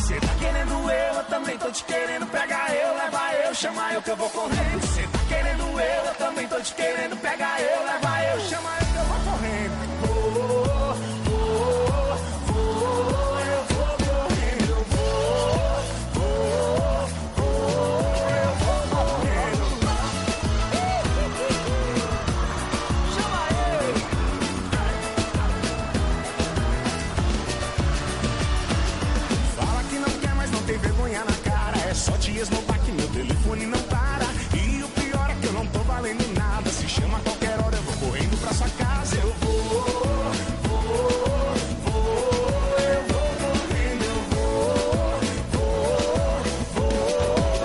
Cê tá querendo eu também tô te querendo. Pega eu, leva eu, chama eu que eu vou correndo. Cê tá querendo eu também tô te querendo. Pega eu, leva eu, chama eu que eu vou correndo. Só te esnobar que meu telefone não para. E o pior é que eu não tô valendo nada. Se chama a qualquer hora eu vou correndo pra sua casa. Eu vou correndo.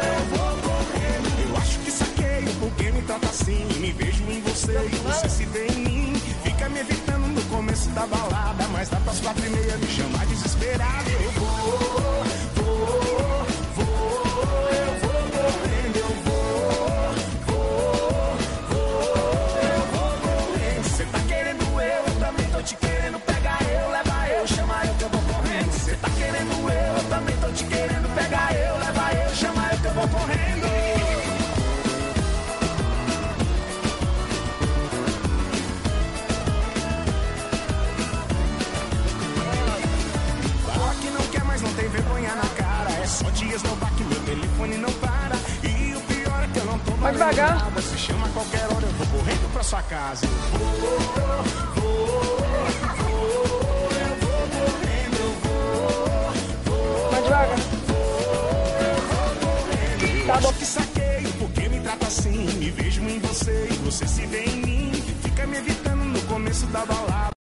Eu vou correndo. Eu acho que saquei o porquê me trata assim. Me vejo em você e você se vê em mim. Fica me evitando no começo da balada, mas dá pras 4:30 me chamar desesperado. Eu vou te querendo, pega eu, leva eu, chama eu que eu vou correndo. Cê tá querendo eu também tô te querendo. Pega eu, leva eu, chama eu que eu vou correndo. Fala que não quer, mas não tem vergonha na cara. É só te esnobar que meu telefone não para. E o pior é que eu não tô mais nada. Se chama a qualquer hora eu vou correndo pra sua casa. Tá bom. Que saquei, porque me trata assim. Me vejo em você e você se vê em mim. Fica me evitando no começo da balada.